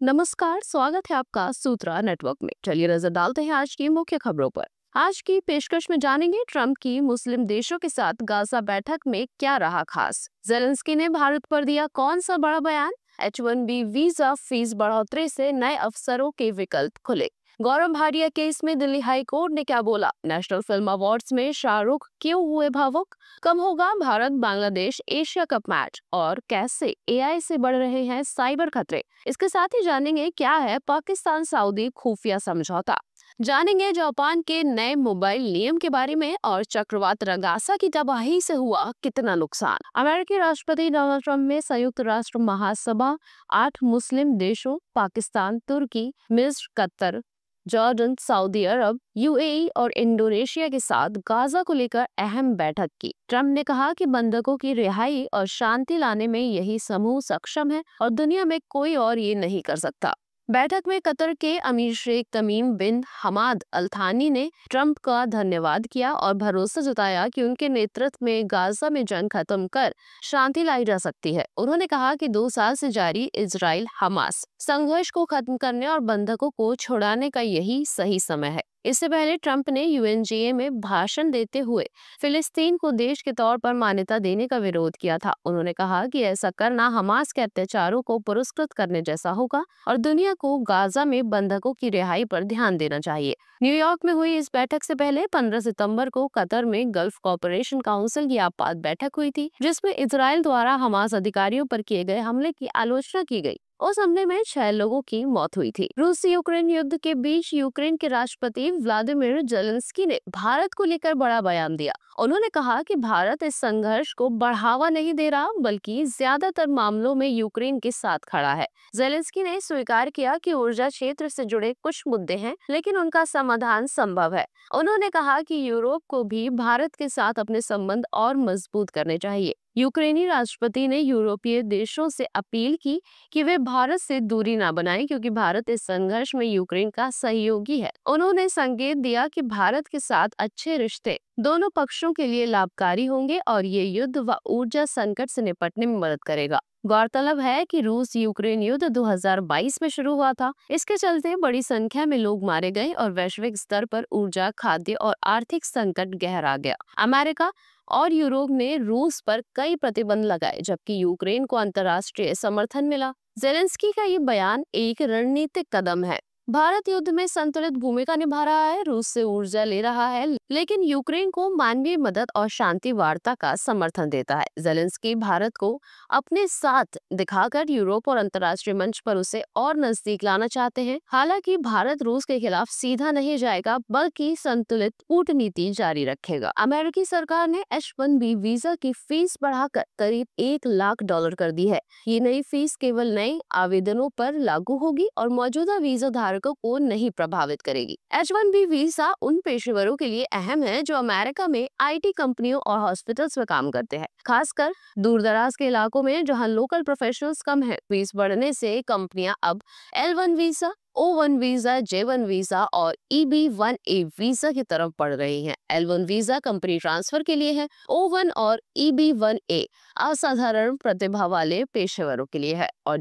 नमस्कार, स्वागत है आपका सूत्रा नेटवर्क में। चलिए नजर डालते हैं आज की मुख्य खबरों पर। आज की पेशकश में जानेंगे ट्रंप की मुस्लिम देशों के साथ गाजा बैठक में क्या रहा खास। जेलेंस्की ने भारत पर दिया कौन सा बड़ा बयान। H1B वीजा फीस बढ़ोतरी से नए अवसरों के विकल्प खुले। गौरव भाटिया केस में दिल्ली हाई कोर्ट ने क्या बोला। नेशनल फिल्म अवार्ड्स में शाहरुख क्यों हुए भावुक। कब होगा Bharat Bangladesh Asia cup match और कैसे AI से बढ़ रहे हैं साइबर खतरे। इसके साथ ही जानेंगे क्या है पाकिस्तान सऊदी खुफिया समझौता। जानेंगे जापान के नए मोबाइल नियम के बारे में और चक्रवात रगासा की तबाही से हुआ कितना नुकसान। अमेरिकी राष्ट्रपति डोनाल्ड ट्रंप में संयुक्त राष्ट्र महासभा 8 मुस्लिम देशों पाकिस्तान, तुर्की, मिस्र, कतर, जॉर्डन, सऊदी अरब, UAE और इंडोनेशिया के साथ गाजा को लेकर अहम बैठक की। ट्रंप ने कहा कि बंधकों की रिहाई और शांति लाने में यही समूह सक्षम है और दुनिया में कोई और ये नहीं कर सकता। बैठक में कतर के अमीर शेख तमीम बिन हमाद अल थानी ने ट्रंप का धन्यवाद किया और भरोसा जताया कि उनके नेतृत्व में गाजा में जंग खत्म कर शांति लाई जा सकती है। उन्होंने कहा कि 2 साल से जारी इजराइल हमास संघर्ष को खत्म करने और बंधकों को छुड़ाने का यही सही समय है। इससे पहले ट्रंप ने UNGA में भाषण देते हुए फिलिस्तीन को देश के तौर पर मान्यता देने का विरोध किया था। उन्होंने कहा कि ऐसा करना हमास के अत्याचारों को पुरस्कृत करने जैसा होगा और दुनिया को गाजा में बंधकों की रिहाई पर ध्यान देना चाहिए। न्यूयॉर्क में हुई इस बैठक से पहले 15 सितंबर को कतर में गल्फ कॉर्पोरेशन काउंसिल की आपात बैठक हुई थी, जिसमें इजराइल द्वारा हमास अधिकारियों पर किए गए हमले की आलोचना की गई। उस हमले में 6 लोगों की मौत हुई थी। रूस यूक्रेन युद्ध के बीच यूक्रेन के राष्ट्रपति व्लादिमीर जेलेंस्की ने भारत को लेकर बड़ा बयान दिया। उन्होंने कहा कि भारत इस संघर्ष को बढ़ावा नहीं दे रहा बल्कि ज्यादातर मामलों में यूक्रेन के साथ खड़ा है। जेलेंस्की ने स्वीकार किया कि ऊर्जा क्षेत्र से जुड़े कुछ मुद्दे हैं, लेकिन उनका समाधान संभव है। उन्होंने कहा कि यूरोप को भी भारत के साथ अपने संबंध और मजबूत करने चाहिए। यूक्रेनी राष्ट्रपति ने यूरोपीय देशों से अपील की कि वे भारत से दूरी न बनाएं, क्योंकि भारत इस संघर्ष में यूक्रेन का सहयोगी है। उन्होंने संकेत दिया कि भारत के साथ अच्छे रिश्ते दोनों पक्षों के लिए लाभकारी होंगे और ये युद्ध व ऊर्जा संकट से निपटने में मदद करेगा। गौरतलब है कि रूस यूक्रेन युद्ध 2022 में शुरू हुआ था। इसके चलते बड़ी संख्या में लोग मारे गए और वैश्विक स्तर पर ऊर्जा, खाद्य और आर्थिक संकट गहरा गया। अमेरिका और यूरोप ने रूस पर कई प्रतिबंध लगाए, जबकि यूक्रेन को अंतर्राष्ट्रीय समर्थन मिला। जेलेंस्की का ये बयान एक रणनीतिक कदम है। भारत युद्ध में संतुलित भूमिका निभा रहा है, रूस से ऊर्जा ले रहा है, लेकिन यूक्रेन को मानवीय मदद और शांति वार्ता का समर्थन देता है। जेलेंस्की भारत को अपने साथ दिखाकर यूरोप और अंतर्राष्ट्रीय मंच पर उसे और नजदीक लाना चाहते हैं। हालांकि भारत रूस के खिलाफ सीधा नहीं जाएगा, बल्कि संतुलित कूटनीति जारी रखेगा। अमेरिकी सरकार ने H1B वीजा की फीस बढ़ाकर करीब $1 लाख कर दी है। ये नई फीस केवल नए आवेदनों पर लागू होगी और मौजूदा वीजा धारकों को नहीं प्रभावित करेगी। H1B वीजा उन पेशेवरों के लिए अहम है जो अमेरिका में IT कंपनियों और हॉस्पिटल्स में काम करते हैं, खासकर दूर-दराज के इलाकों में जहां लोकल प्रोफेशनल्स कम है। फीस बढ़ने से कंपनियां अब L1 visa, O1 visa, J1 visa और EB1A वीजा की तरफ बढ़ रही हैं। L1 वीजा कंपनी ट्रांसफर के लिए है, O1 और EB1A असाधारण प्रतिभा वाले पेशेवरों के लिए है और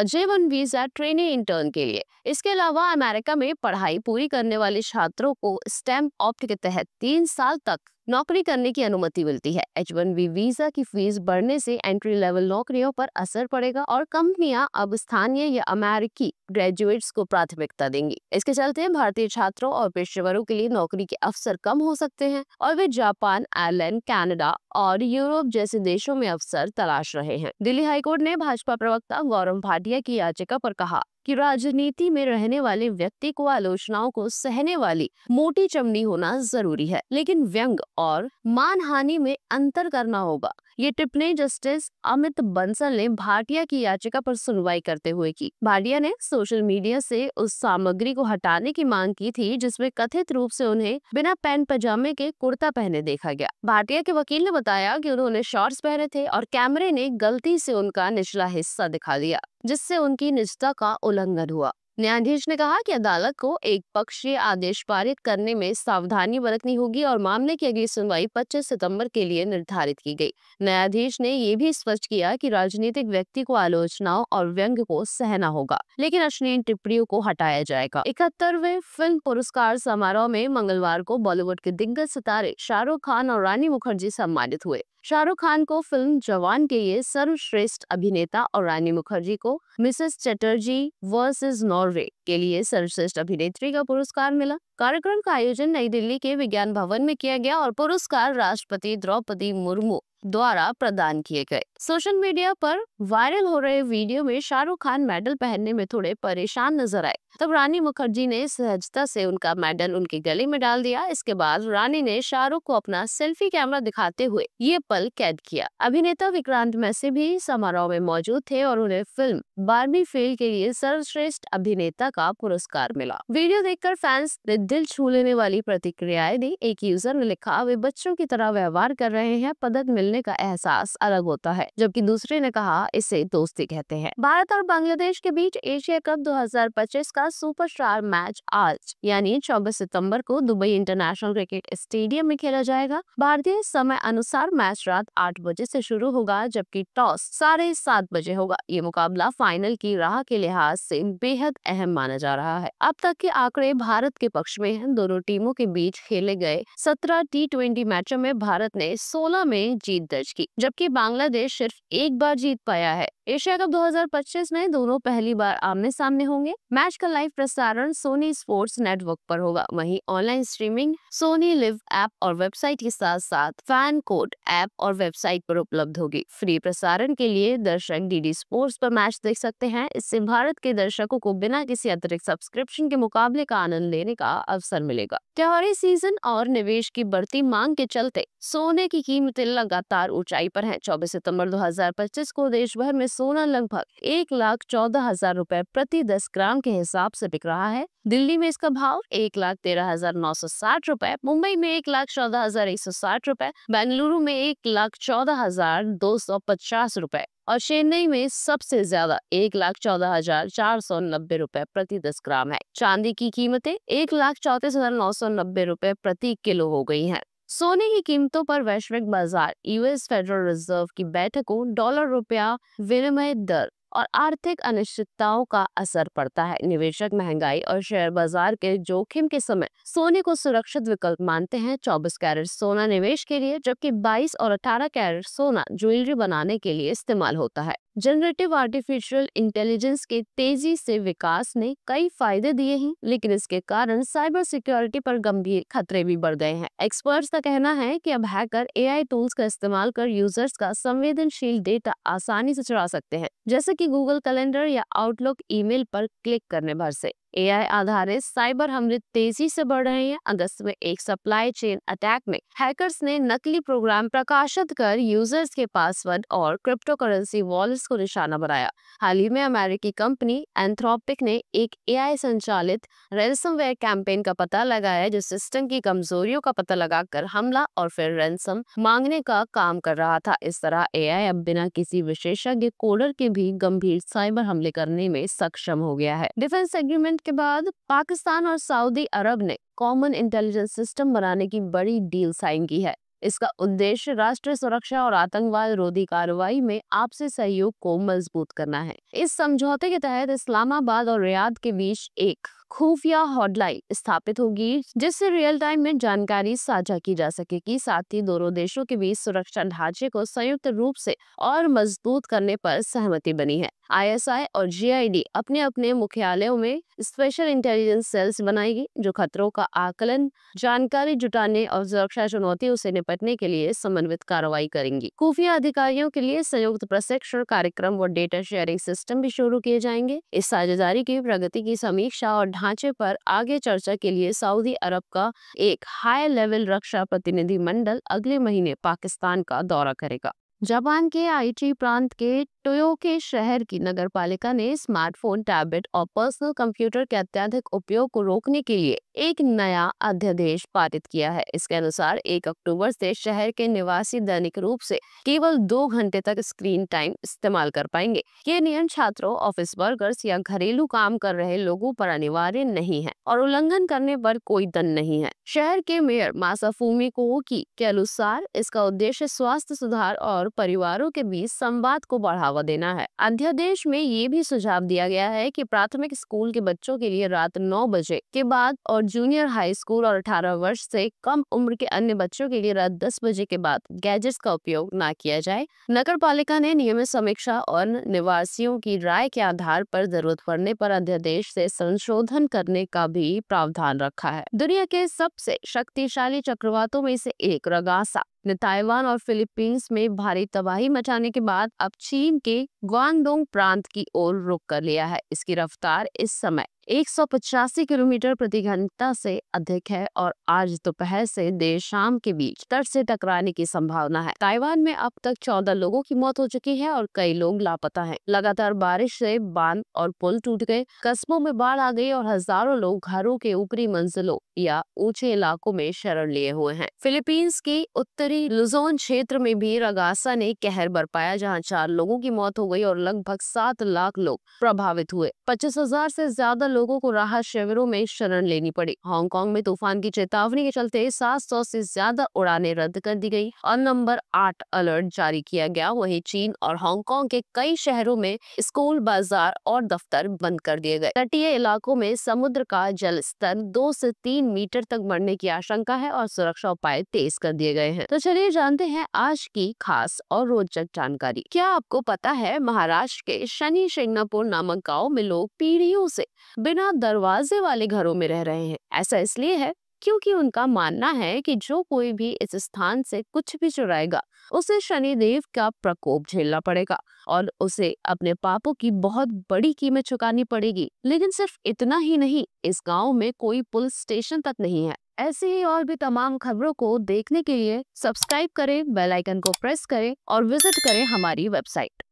J1 वीजा ट्रेनी इंटर्न के लिए। इसके अलावा अमेरिका में पढ़ाई पूरी करने वाले छात्रों को स्टेम ऑप्ट के तहत 3 साल तक नौकरी करने की अनुमति मिलती है। H1B वीजा की फीस बढ़ने से एंट्री लेवल नौकरियों पर असर पड़ेगा और कंपनियां अब स्थानीय या अमेरिकी ग्रेजुएट्स को प्राथमिकता देंगी। इसके चलते भारतीय छात्रों और पेशेवरों के लिए नौकरी के अवसर कम हो सकते हैं और वे जापान, आयरलैंड, कनाडा और यूरोप जैसे देशों में अवसर तलाश रहे हैं। दिल्ली हाईकोर्ट ने भाजपा प्रवक्ता गौरव भाटिया की याचिका पर कहा कि राजनीति में रहने वाले व्यक्ति को आलोचनाओं को सहने वाली मोटी चमड़ी होना जरूरी है, लेकिन व्यंग और मानहानि में अंतर करना होगा। ये टिप्पणी जस्टिस अमित बंसल ने भाटिया की याचिका पर सुनवाई करते हुए की। भाटिया ने सोशल मीडिया से उस सामग्री को हटाने की मांग की थी जिसमें कथित रूप से उन्हें बिना पैंट पजामे के कुर्ता पहने देखा गया। भाटिया के वकील ने बताया कि उन्होंने शॉर्ट्स पहने थे और कैमरे ने गलती से उनका निचला हिस्सा दिखा दिया, जिससे उनकी निजता का उल्लंघन हुआ। न्यायाधीश ने कहा कि अदालत को एक पक्षीय आदेश पारित करने में सावधानी बरतनी होगी और मामले की अगली सुनवाई 25 सितंबर के लिए निर्धारित की गई। न्यायाधीश ने ये भी स्पष्ट किया कि राजनीतिक व्यक्ति को आलोचनाओं और व्यंग्य को सहना होगा, लेकिन अश्लील टिप्पणियों को हटाया जाएगा। 71वें फिल्म पुरस्कार समारोह में मंगलवार को बॉलीवुड के दिग्गज सितारे शाहरुख खान और रानी मुखर्जी सम्मानित हुए। शाहरुख खान को फिल्म जवान के लिए सर्वश्रेष्ठ अभिनेता और रानी मुखर्जी को मिसेस चटर्जी वर्सेस नॉर्वे के लिए सर्वश्रेष्ठ अभिनेत्री का पुरस्कार मिला। कार्यक्रम का आयोजन नई दिल्ली के विज्ञान भवन में किया गया और पुरस्कार राष्ट्रपति द्रौपदी मुर्मू द्वारा प्रदान किए गए। सोशल मीडिया पर वायरल हो रहे वीडियो में शाहरुख खान मेडल पहनने में थोड़े परेशान नजर आए, तब रानी मुखर्जी ने सहजता से उनका मेडल उनके गले में डाल दिया। इसके बाद रानी ने शाहरुख को अपना सेल्फी कैमरा दिखाते हुए ये पल कैद किया। अभिनेता विक्रांत मैसी भी समारोह में मौजूद थे और उन्हें फिल्म बार्बी फेल के लिए सर्वश्रेष्ठ अभिनेता का पुरस्कार मिला। वीडियो देखकर फैंस ने दिल छू लेने वाली प्रतिक्रियाएं दी। एक यूजर ने लिखा, वे बच्चों की तरह व्यवहार कर रहे हैं, पदक मिलने का एहसास अलग होता है। जबकि दूसरे ने कहा, इसे दोस्ती कहते हैं। भारत और बांग्लादेश के बीच एशिया कप 2025 का सुपरस्टार मैच आज यानी 24 सितंबर को दुबई इंटरनेशनल क्रिकेट स्टेडियम में खेला जाएगा। भारतीय समय अनुसार मैच रात 8 बजे से शुरू होगा, जबकि टॉस 7:30 बजे होगा। ये मुकाबला फाइनल की राह के लिहाज से बेहद अहम माना जा रहा है। अब तक के आंकड़े भारत के पक्ष में हैं। दोनों टीमों के बीच खेले गए 17 T20 मैचों में भारत ने 16 में जीत दर्ज की, जबकि बांग्लादेश सिर्फ एक बार जीत पाया है। एशिया कप 2025 में दोनों पहली बार आमने सामने होंगे। मैच का लाइव प्रसारण सोनी स्पोर्ट्स नेटवर्क पर होगा। वहीं online streaming Sony LIV app और वेबसाइट के साथ साथ फैन कोड ऐप और वेबसाइट पर उपलब्ध होगी। फ्री प्रसारण के लिए दर्शक डीडी स्पोर्ट्स पर मैच देख सकते हैं। इससे भारत के दर्शकों को बिना किसी अतिरिक्त सब्सक्रिप्शन के मुकाबले का आनंद लेने का अवसर मिलेगा। त्योहारी सीजन और निवेश की बढ़ती मांग के चलते सोने की कीमतें लगातार ऊंचाई पर हैं। 24 सितंबर 2025 को देश भर में सोना लगभग 1,14,000 रुपए प्रति 10 ग्राम के हिसाब से बिक रहा है। दिल्ली में इसका भाव 1,13,960 रुपए, मुंबई में 1,14,160 रुपए, बेंगलुरु में 1,14,250 रुपए और चेन्नई में सबसे ज्यादा 1,14,490 रुपए प्रति 10 ग्राम है। चांदी की कीमतें 1,34,990 रुपए प्रति किलो हो गई हैं। सोने की कीमतों पर वैश्विक बाजार, यूएस फेडरल रिजर्व की बैठकों, डॉलर रुपया विनिमय दर और आर्थिक अनिश्चितताओं का असर पड़ता है। निवेशक महंगाई और शेयर बाजार के जोखिम के समय सोने को सुरक्षित विकल्प मानते हैं। 24 कैरेट सोना निवेश के लिए, जबकि 22 और 18 कैरेट सोना ज्वेलरी बनाने के लिए इस्तेमाल होता है। जनरेटिव आर्टिफिशियल इंटेलिजेंस के तेजी से विकास ने कई फायदे दिए हैं, लेकिन इसके कारण साइबर सिक्योरिटी पर गंभीर खतरे भी बढ़ गए हैं। एक्सपर्ट्स का कहना है कि अब हैकर एआई टूल्स का इस्तेमाल कर यूजर्स का संवेदनशील डेटा आसानी से चुरा सकते हैं, जैसे कि गूगल कैलेंडर या आउटलुक ईमेल पर क्लिक करने भर से। एआई आधारित साइबर हमले तेजी से बढ़ रहे हैं। अगस्त में एक सप्लाई चेन अटैक में हैकर्स ने नकली प्रोग्राम प्रकाशित कर यूजर्स के पासवर्ड और क्रिप्टो करेंसी वॉलेट्स को निशाना बनाया। हाल ही में अमेरिकी कंपनी एंथ्रोपिक ने एक एआई संचालित रैंसमवेयर कैंपेन का पता लगाया, जो सिस्टम की कमजोरियों का पता लगाकर हमला और फिर रैंसम मांगने का काम कर रहा था। इस तरह एआई अब बिना किसी विशेषज्ञ कोडर के भी गंभीर साइबर हमले करने में सक्षम हो गया है। डिफेंस एग्रीमेंट के बाद पाकिस्तान और सऊदी अरब ने कॉमन इंटेलिजेंस सिस्टम बनाने की बड़ी डील साइन की है। इसका उद्देश्य राष्ट्रीय सुरक्षा और आतंकवाद रोधी कार्रवाई में आपसी सहयोग को मजबूत करना है। इस समझौते के तहत इस्लामाबाद और रियाद के बीच एक खुफिया हॉटलाइन स्थापित होगी, जिससे रियल टाइम में जानकारी साझा की जा सकेगी। साथ ही दोनों देशों के बीच सुरक्षा ढांचे को संयुक्त रूप से और मजबूत करने पर सहमति बनी है। आईएसआई और जीआईडी अपने अपने मुख्यालयों में स्पेशल इंटेलिजेंस सेल्स बनाएगी, जो खतरों का आकलन, जानकारी जुटाने और सुरक्षा चुनौतियों से निपटने के लिए समन्वित कार्रवाई करेंगी। खुफिया अधिकारियों के लिए संयुक्त प्रशिक्षण कार्यक्रम व डेटा शेयरिंग सिस्टम भी शुरू किए जाएंगे। इस साझेदारी की प्रगति की समीक्षा और ढांचे पर आगे चर्चा के लिए सऊदी अरब का एक हाई लेवल रक्षा प्रतिनिधि मंडल अगले महीने पाकिस्तान का दौरा करेगा। जापान के आईची प्रांत के टोयोके शहर की नगरपालिका ने स्मार्टफोन, टैबलेट और पर्सनल कंप्यूटर के अत्यधिक उपयोग को रोकने के लिए एक नया अध्यादेश पारित किया है। इसके अनुसार 1 अक्टूबर से शहर के निवासी दैनिक रूप से केवल 2 घंटे तक स्क्रीन टाइम इस्तेमाल कर पाएंगे। ये नियम छात्रों, ऑफिस वर्कर्स या घरेलू काम कर रहे लोगों पर अनिवार्य नहीं है और उल्लंघन करने पर कोई दंड नहीं है। शहर के मेयर मासाफुमी कोकी के अनुसार इसका उद्देश्य स्वास्थ्य सुधार और परिवारों के बीच संवाद को बढ़ावा देना है। अध्यादेश में ये भी सुझाव दिया गया है कि प्राथमिक स्कूल के बच्चों के लिए रात 9 बजे के बाद और जूनियर हाई स्कूल और 18 वर्ष से कम उम्र के अन्य बच्चों के लिए रात 10 बजे के बाद गैजेट्स का उपयोग न किया जाए। नगर पालिका ने नियमित समीक्षा और निवासियों की राय के आधार पर जरूरत पड़ने पर अध्यादेश से संशोधन करने का भी प्रावधान रखा है। दुनिया के सबसे शक्तिशाली चक्रवातों में से एक रगासा ने ताइवान और फिलीपींस में भारी तबाही मचाने के बाद अब चीन के ग्वांगडोंग प्रांत की ओर रुख कर लिया है। इसकी रफ्तार इस समय 185 किलोमीटर प्रति घंटा से अधिक है और आज दोपहर से देर शाम के बीच तट से टकराने की संभावना है। ताइवान में अब तक 14 लोगों की मौत हो चुकी है और कई लोग लापता हैं। लगातार बारिश से बांध और पुल टूट गए, कस्बों में बाढ़ आ गई और हजारों लोग घरों के ऊपरी मंजिलों या ऊंचे इलाकों में शरण लिए हुए हैं। फिलीपींस की उत्तरी लुजोन क्षेत्र में भी रगासा ने कहर बरपाया, जहां 4 लोगों की मौत हो गई और लगभग 7 लाख लोग प्रभावित हुए। 25,000 से ज्यादा लोगों को राहत शिविरों में शरण लेनी पड़ी। हांगकांग में तूफान की चेतावनी के चलते 700 से ज्यादा उड़ानें रद्द कर दी गई और नंबर 8 अलर्ट जारी किया गया। वहीं चीन और हांगकांग के कई शहरों में स्कूल, बाजार और दफ्तर बंद कर दिए गए। तटीय इलाकों में समुद्र का जल स्तर 2 से 3 मीटर तक बढ़ने की आशंका है और सुरक्षा उपाय तेज कर दिए गए हैं। तो चलिए जानते हैं आज की खास और रोचक जानकारी। क्या आपको पता है महाराष्ट्र के शनि शिंगणापुर नामक गांव में लोग पीढ़ियों से बिना दरवाजे वाले घरों में रह रहे हैं। ऐसा इसलिए है क्योंकि उनका मानना है कि जो कोई भी इस स्थान से कुछ भी चुराएगा उसे शनिदेव का प्रकोप झेलना पड़ेगा और उसे अपने पापों की बहुत बड़ी कीमत चुकानी पड़ेगी। लेकिन सिर्फ इतना ही नहीं, इस गांव में कोई पुलिस स्टेशन तक नहीं है। ऐसी ही और भी तमाम खबरों को देखने के लिए सब्सक्राइब करें, बेल आइकन को प्रेस करें और विजिट करें हमारी वेबसाइट।